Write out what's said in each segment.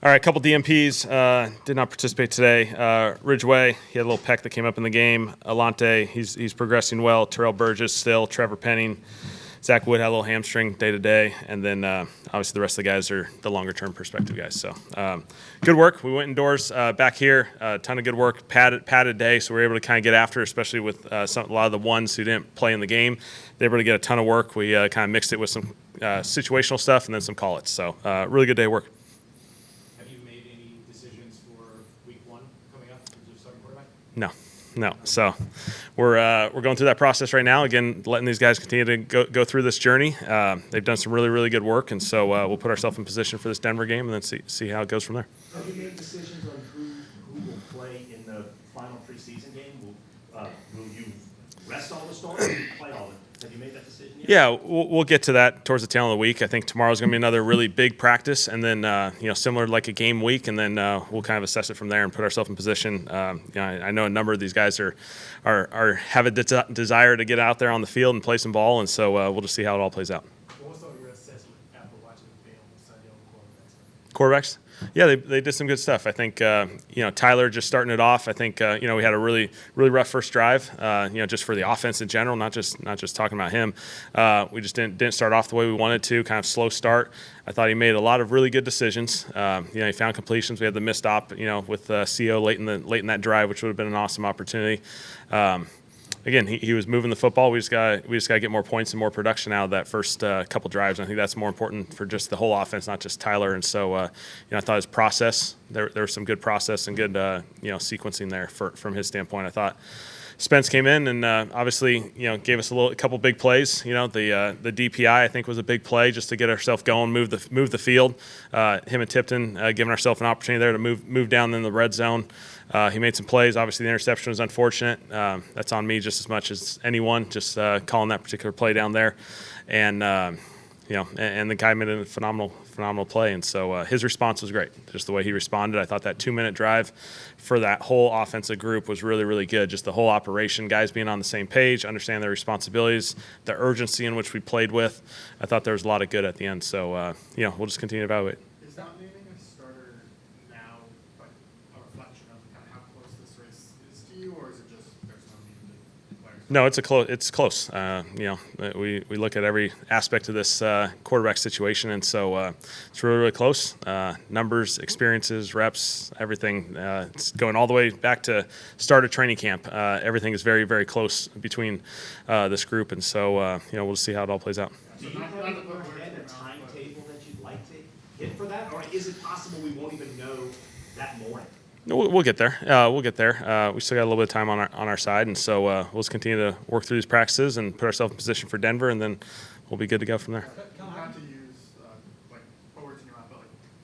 All right, a couple DMPs did not participate today. Ridgeway, he had a little peck that came up in the game. Alante, he's progressing well. Terrell Burgess still. Trevor Penning. Zach Wood had a little hamstring day-to-day. And then obviously the rest of the guys are the longer-term perspective guys. So good work. We went indoors back here. A ton of good work. Padded day, so we were able to kind of get after, especially with a lot of the ones who didn't play in the game. They were able to get a ton of work. We kind of mixed it with some situational stuff and then some call-its. So really good day of work. No. So we're going through that process right now. Again, letting these guys continue to go through this journey. They've done some really, really good work, and so we'll put ourselves in position for this Denver game and then see how it goes from there. Have you made decisions on who will play in the final preseason game? Will you rest all the stars or will you play all of it? Have you made that decision yet? Yeah, we'll get to that towards the tail end of the week. I think tomorrow's going to be another really big practice, and then similar like a game week, and then we'll kind of assess it from there and put ourselves in position. I know a number of these guys have a desire to get out there on the field and play some ball, and so we'll just see how it all plays out. What's your assessment after watching the film Sunday on Quarterbacks? Yeah, they did some good stuff. I think Tyler just starting it off. I think we had a really rough first drive. Just for the offense in general, not just talking about him. We just didn't start off the way we wanted to. Kind of slow start. I thought he made a lot of really good decisions. He found completions. We had the missed op. With CO late in that drive, which would have been an awesome opportunity. Again, he was moving the football. We just got to get more points and more production out of that first couple drives. And I think that's more important for just the whole offense, not just Tyler. And so, I thought his process there was some good process and good sequencing there from his standpoint. I thought Spence came in and obviously gave us a couple big plays. The DPI I think was a big play just to get ourselves going, move the field. Him and Tipton giving ourselves an opportunity there to move down in the red zone. He made some plays. Obviously, the interception was unfortunate. That's on me just as much as anyone, just calling that particular play down there. And, and the guy made a phenomenal play. And so his response was great, just the way he responded. I thought that 2-minute drive for that whole offensive group was really, really good. Just the whole operation, guys being on the same page, understanding their responsibilities, the urgency in which we played with. I thought there was a lot of good at the end. So, we'll just continue to evaluate. Is that naming a starter now like a reflection of kind of how close this race is to you, or is it just there's no need to declare? No, it's close. We look at every aspect of this quarterback situation, and so it's really, really close. Numbers, experiences, reps, everything. It's going all the way back to start of training camp. Everything is very, very close between this group, and so we'll see how it all plays out. Do you have in your head a timetable that you'd like to hit for that, or is it possible we won't even know that morning? We'll get there. We still got a little bit of time on our side, and so we'll just continue to work through these practices and put ourselves in position for Denver, and then we'll be good to go from there. Not to use forwards in your mouth, but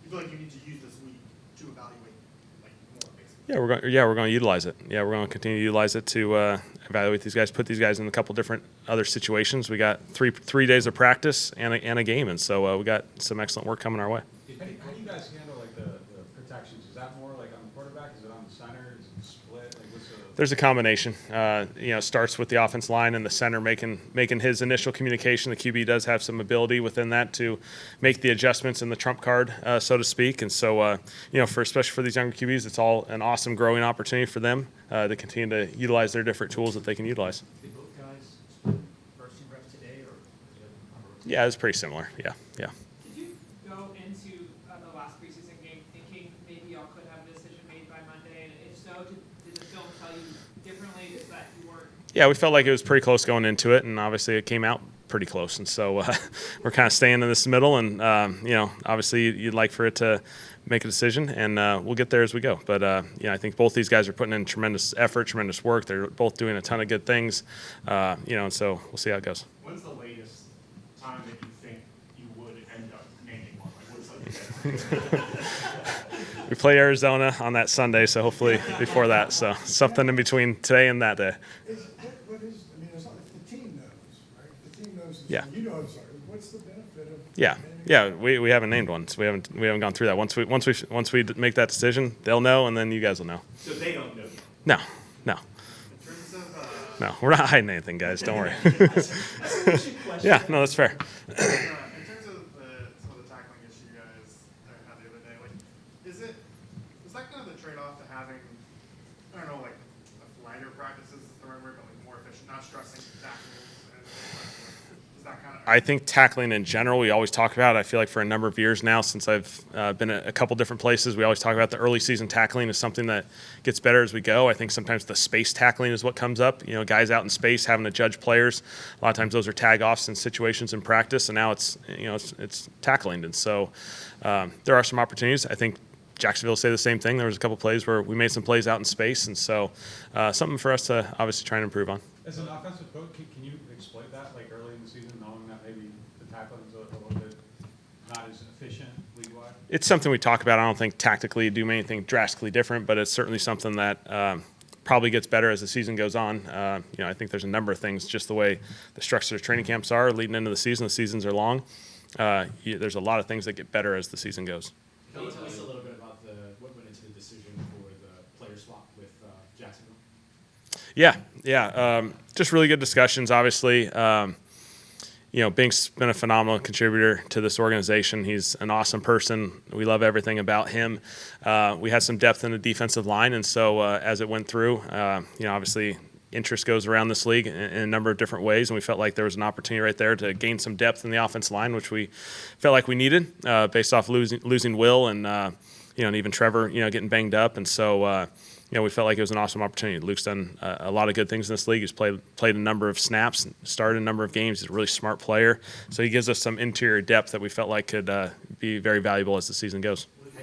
you feel like you need to use this week to evaluate more, basically. Yeah, we're going to utilize it. Yeah, we're going to continue to utilize it to evaluate these guys, put these guys in a couple different other situations. We got three days of practice and a game, and so we got some excellent work coming our way. How do you guys handle the protections? Is that more like on the quarterback? Is it on the center? Is it split? There's a combination. Starts with the offense line and the center making his initial communication. The QB does have some ability within that to make the adjustments in the trump card, so to speak. And so, especially for these younger QBs, it's all an awesome growing opportunity for them to continue to utilize their different tools that they can utilize. Did both guys split first team reps today, or is it Yeah, it's pretty similar. Yeah. Did you go into the last preseason game thinking maybe y'all could have a decision made by Monday? And if so, did the film tell you differently? Is that you weren't? Yeah, we felt like it was pretty close going into it, and obviously it came out pretty close. And so we're kind of staying in this middle, and obviously you'd like for it to make a decision, and we'll get there as we go. But I think both these guys are putting in tremendous effort, tremendous work. They're both doing a ton of good things, and so we'll see how it goes. When's the latest time that you think you would end up naming one? What's something We play Arizona on that Sunday, so hopefully before that. So something in between today and that day. It's not like the team knows, right? The team knows. Yeah. You know, sorry. What's the benefit of? Yeah. We haven't named one, so we haven't gone through that. Once we make that decision, they'll know, and then you guys will know. So they don't know yet? No. In terms of No, we're not hiding anything, guys. Don't worry. Yeah, no, that's fair. in terms of some of the tackling issue you guys had the other day, is that kind of the trade-off to having, I don't know, like lighter practices is the right word, but like more efficient, not stressing tackles and is that kind of? I think tackling in general, we always talk about. I feel like for a number of years now, since I've been at a couple different places, we always talk about the early season tackling is something that gets better as we go. I think sometimes the space tackling is what comes up. You know, guys out in space having to judge players. A lot of times those are tag offs in situations in practice, and now it's it's tackling. And so there are some opportunities. I think Jacksonville will say the same thing. There was a couple plays where we made some plays out in space, and so something for us to obviously try and improve on. As an offensive coach, can you exploit that like early in the season, knowing that maybe the tackling's a little bit not as efficient league-wide? It's something we talk about. I don't think tactically do anything drastically different, but it's certainly something that probably gets better as the season goes on. I think there's a number of things, just the way the structure of training camps are leading into the season. The seasons are long. There's a lot of things that get better as the season goes. Can you tell us a little bit about what went into the decision for the player swap with Jacksonville? Yeah. Just really good discussions, obviously. Bink's been a phenomenal contributor to this organization. He's an awesome person. We love everything about him. We had some depth in the defensive line, and so as it went through, obviously interest goes around this league in a number of different ways, and we felt like there was an opportunity right there to gain some depth in the offensive line, which we felt like we needed based off losing Will and and even Trevor getting banged up, and so we felt like it was an awesome opportunity. Luke's done a lot of good things in this league. He's played a number of snaps, started a number of games. He's a really smart player, so he gives us some interior depth that we felt like could be very valuable as the season goes. Was that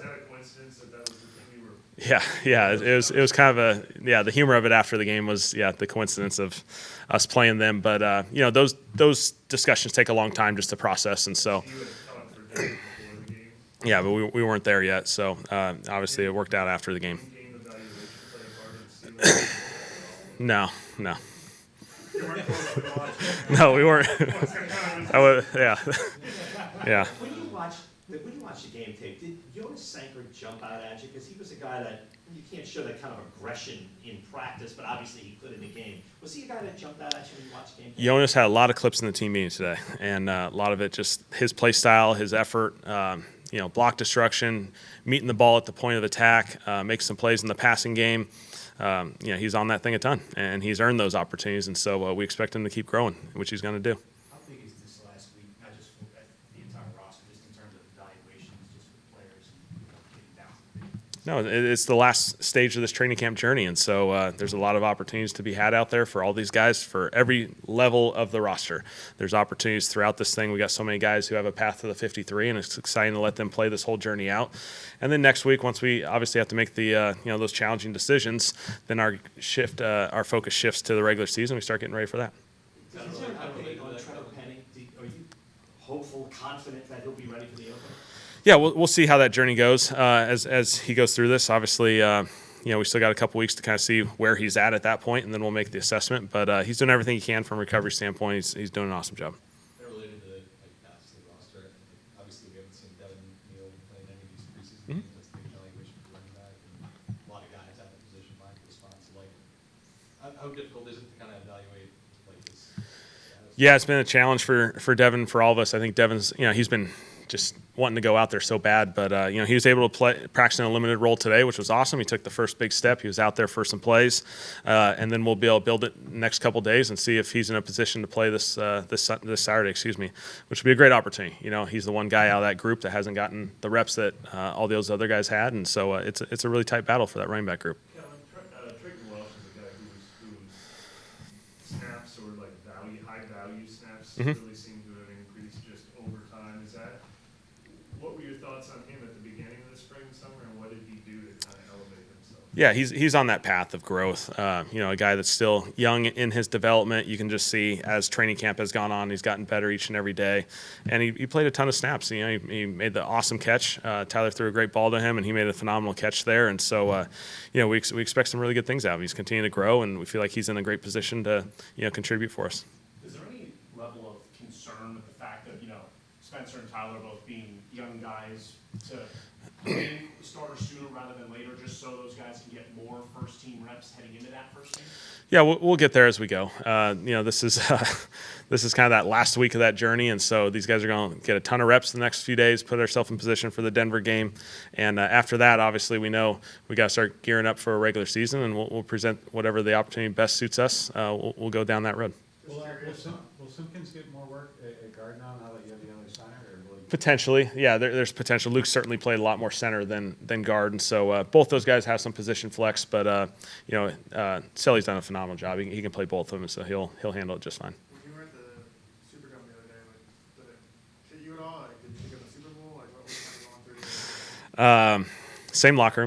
a coincidence that was the thing you were? Yeah. It was kind of the humor of it after the game was the coincidence of us playing them, but those discussions take a long time just to process, and so. You had talked for days before the game. Yeah, but we weren't there yet, so obviously it worked out after the game. Game evaluation play a part of the No. You weren't close to the watch. No, we weren't. Yeah. When you watch the game tape, did Jonas Sanker jump out at you? Because he was a guy that you can't show that kind of aggression in practice, but obviously he could in the game. Was he a guy that jumped out at you when you watched the game tape? Jonas had a lot of clips in the team meeting today, and a lot of it just his play style, his effort, block destruction, meeting the ball at the point of attack, make some plays in the passing game. He's on that thing a ton, and he's earned those opportunities, and so we expect him to keep growing, which he's going to do. How big is this last week, not just for the entire roster, just in terms of evaluations, just for players getting down to the big? No, it's the last stage of this training camp journey, and so there's a lot of opportunities to be had out there for all these guys, for every level of the roster. There's opportunities throughout this thing. We got so many guys who have a path to the 53, and it's exciting to let them play this whole journey out. And then next week, once we obviously have to make the those challenging decisions, then our focus shifts to the regular season. We start getting ready for that. Is there an update on Trevor Penning? Are you hopeful, confident that he'll be ready for the opener? Yeah, we'll see how that journey goes as he goes through this. Obviously, we still got a couple weeks to kind of see where he's at that point, and then we'll make the assessment. But he's doing everything he can from a recovery standpoint. He's doing an awesome job. Related to paths to the roster, obviously we haven't seen Devin Neal play in any of these preseason games. That's the evaluation for running back, and a lot of guys have a position line response. How difficult is it to kind of evaluate this status? Yeah, it's been a challenge for Devin, for all of us. I think Devin's he's been just wanting to go out there so bad, but he was able to practice in a limited role today, which was awesome. He took the first big step. He was out there for some plays, and then we'll be able to build it next couple days and see if he's in a position to play this Saturday, which would be a great opportunity. He's the one guy out of that group that hasn't gotten the reps that all those other guys had, and so it's a really tight battle for that running back group. Kellen, Trigger Welsh is a guy whose snaps or high value snaps really seem to have increased just over time. What were your thoughts on him at the beginning of the spring and summer, and what did he do to kind of elevate himself? Yeah, he's on that path of growth. A guy that's still young in his development. You can just see as training camp has gone on, he's gotten better each and every day. And he played a ton of snaps. He made the awesome catch. Tyler threw a great ball to him, and he made a phenomenal catch there. And so, we expect some really good things out of him. He's continuing to grow, and we feel like he's in a great position to, contribute for us. Is there any level of concern with the fact that, Spencer and Tyler both being young guys to getting the starter sooner rather than later, just so those guys can get more first-team reps heading into that first game? Yeah, we'll get there as we go. This is this is kind of that last week of that journey, and so these guys are going to get a ton of reps the next few days, put ourselves in position for the Denver game, and after that, obviously, we know we got to start gearing up for a regular season, and we'll present whatever the opportunity best suits us. We'll go down that road. Will Simpkins get more work at guard now that you have the other center, or will he? Potentially, yeah. There's potential. Luke certainly played a lot more center than guard, and so both those guys have some position flex. But Selly's done a phenomenal job. He can play both of them, so he'll handle it just fine. When you were at the Superdome the other day, like, did it hit you at all? Like, did you think of the Super Bowl? Like, what was kind of going through? Same locker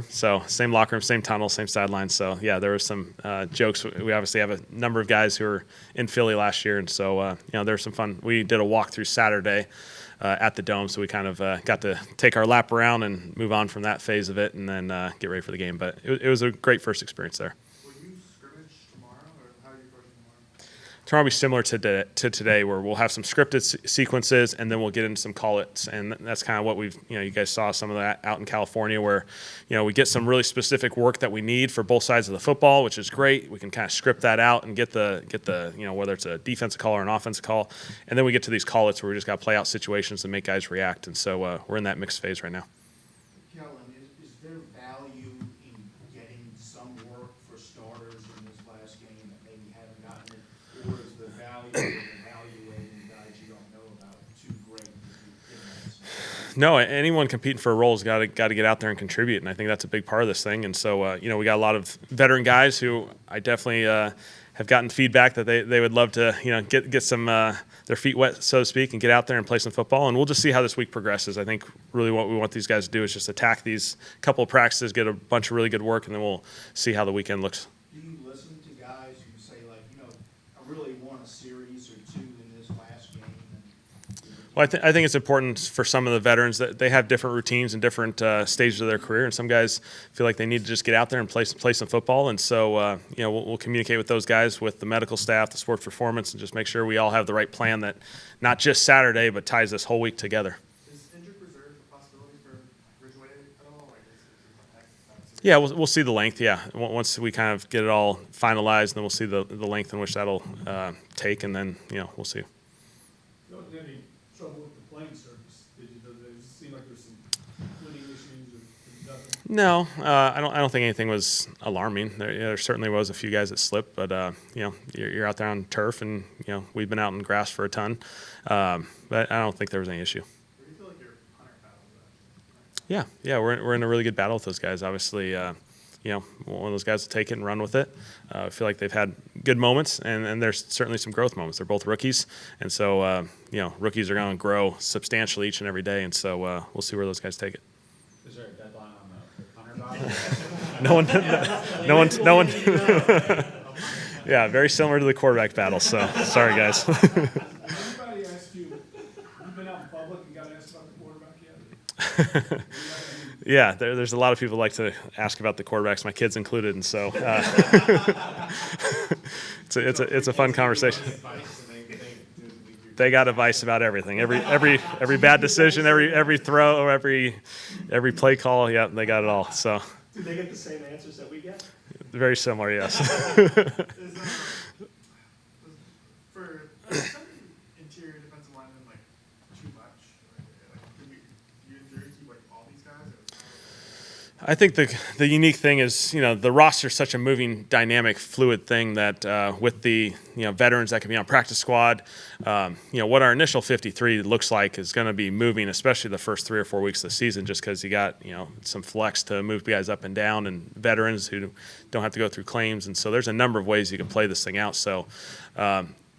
room, same tunnel, same sidelines. So yeah, there was some jokes. We obviously have a number of guys who were in Philly last year, and so there was some fun. We did a walkthrough Saturday at the Dome, so we kind of got to take our lap around and move on from that phase of it, and then get ready for the game. But it was a great first experience there. Will you scrimmage tomorrow, or how are you approaching tomorrow? Tomorrow will be similar to today, where we'll have some scripted sequences, and then we'll get into some call-its, and that's kind of what we've, you guys saw some of that out in California, where, we get some really specific work that we need for both sides of the football, which is great. We can kind of script that out and get the whether it's a defensive call or an offensive call, and then we get to these call-its where we just got to play out situations and make guys react, and so we're in that mixed phase right now. Kellen, is there value in getting some work for starters in this last game that maybe haven't gotten it? Or is the value of evaluating guys you don't know about too great to be given that? No, anyone competing for a role has got to get out there and contribute, and I think that's a big part of this thing. And so, we got a lot of veteran guys who I definitely have gotten feedback that they would love to, get some their feet wet, so to speak, and get out there and play some football. And we'll just see how this week progresses. I think really what we want these guys to do is just attack these couple of practices, get a bunch of really good work, and then we'll see how the weekend looks. Do you listen to guys who say, like, I really want a series or two in this last game? Well, I think it's important for some of the veterans that they have different routines and different stages of their career, and some guys feel like they need to just get out there and play some football. And so, we'll communicate with those guys, with the medical staff, the sports performance, and just make sure we all have the right plan that not just Saturday, but ties this whole week together. Is injured reserve a possibility for Ridgeway at all? Like, Yeah, we'll see the length. Yeah, once we kind of get it all finalized, then we'll see the length in which that'll take, and then we'll see. You don't have any trouble with the playing surface, did you? Does it seem like there's some winning issues or nothing? No, I don't think anything was alarming. There certainly was a few guys that slipped, but you're out there on turf, and we've been out in grass for a ton, but I don't think there was any issue. Where do you feel like your hunter battle is at? Yeah, we're in a really good battle with those guys. Obviously, one of those guys will take it and run with it. I feel like they've had good moments, and there's certainly some growth moments. They're both rookies, and so rookies are going to grow substantially each and every day, and so we'll see where those guys take it. Is there a deadline on the hunter battle? No one. Yeah, very similar to the quarterback battle. So sorry, guys. Anybody asked you, you've been out in public and got asked about the quarterback yet? Yeah, there's a lot of people who like to ask about the quarterbacks, my kids included, and so it's a fun conversation. They got advice about everything, every bad decision, every throw, or every play call. Yeah, they got it all. So Do they get the same answers that we get? very similar, yes. For some interior defensive linemen, like, too much? Like, do you injury keep, like, all these guys? I think the unique thing is, the roster is such a moving, dynamic, fluid thing that with the, veterans that can be on practice squad, what our initial 53 looks like is going to be moving, especially the first 3 or 4 weeks of the season, just because you got, some flex to move guys up and down, and veterans who don't have to go through claims. And so there's a number of ways you can play this thing out. So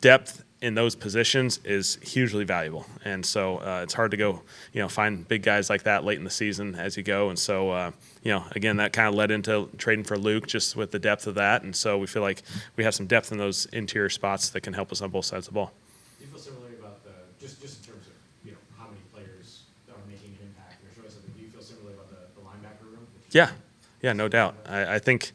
depth in those positions is hugely valuable. And so it's hard to go, find big guys like that late in the season as you go. And so, again, that kind of led into trading for Luke just with the depth of that. And so we feel like we have some depth in those interior spots that can help us on both sides of the ball. Do you feel similarly about just in terms of, how many players are making an impact in your choice? Do you feel similarly about the linebacker room? Yeah, no doubt. I think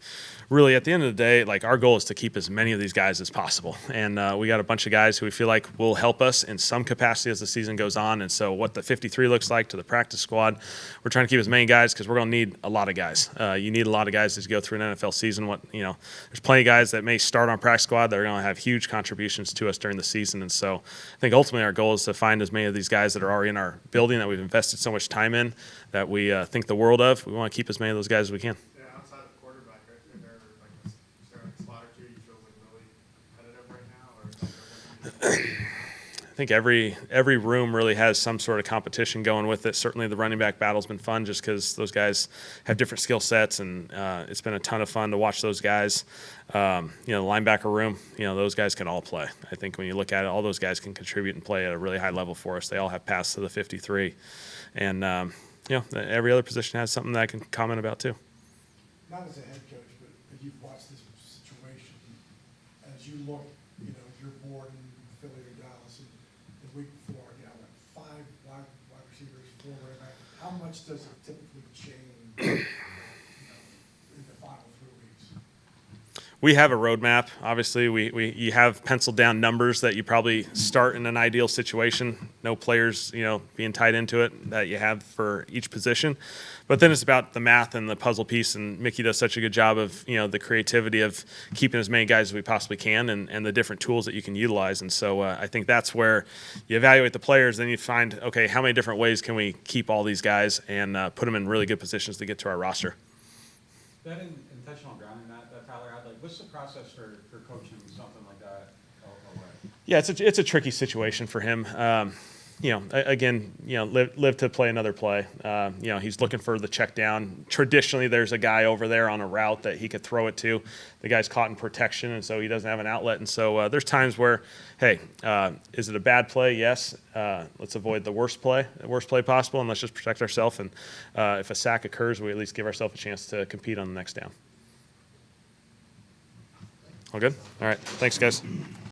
really at the end of the day, like our goal is to keep as many of these guys as possible. And we got a bunch of guys who we feel like will help us in some capacity as the season goes on. And so what the 53 looks like to the practice squad, we're trying to keep as many guys because we're going to need a lot of guys. You need a lot of guys as you go through an NFL season. There's plenty of guys that may start on practice squad that are going to have huge contributions to us during the season. And so I think ultimately our goal is to find as many of these guys that are already in our building that we've invested so much time in, that we think the world of. We want to keep as many of those guys as we can. Yeah, outside of quarterback, right, is there like a slot or two you feel like really competitive right now, or is there one you I think every room really has some sort of competition going with it. Certainly the running back battle's been fun just because those guys have different skill sets, and it's been a ton of fun to watch those guys. The linebacker room, those guys can all play. I think when you look at it, all those guys can contribute and play at a really high level for us. They all have passed to the 53. And, every other position has something that I can comment about too. Not as a head coach, but you've watched this situation. As you look, your board in Philly or Dallas, and the week before, like 5 wide receivers, 4 running back. How much does it typically change in the final 3 weeks? We have a roadmap. Obviously, you have penciled down numbers that you probably start in an ideal situation. No players, being tied into it that you have for each position. But then it's about the math and the puzzle piece. And Mickey does such a good job of, the creativity of keeping as many guys as we possibly can, and the different tools that you can utilize. And so I think that's where you evaluate the players. Then you find, okay, how many different ways can we keep all these guys and put them in really good positions to get to our roster? That intentional grounding that Tyler had, what's the process for coaching something like that away? Yeah, it's a tricky situation for him. Live to play another play. He's looking for the check down. Traditionally, there's a guy over there on a route that he could throw it to. The guy's caught in protection, and so he doesn't have an outlet. And so there's times where, hey, is it a bad play? Yes. Let's avoid the worst play possible, and let's just protect ourselves. And if a sack occurs, we at least give ourselves a chance to compete on the next down. All good? All right. Thanks, guys.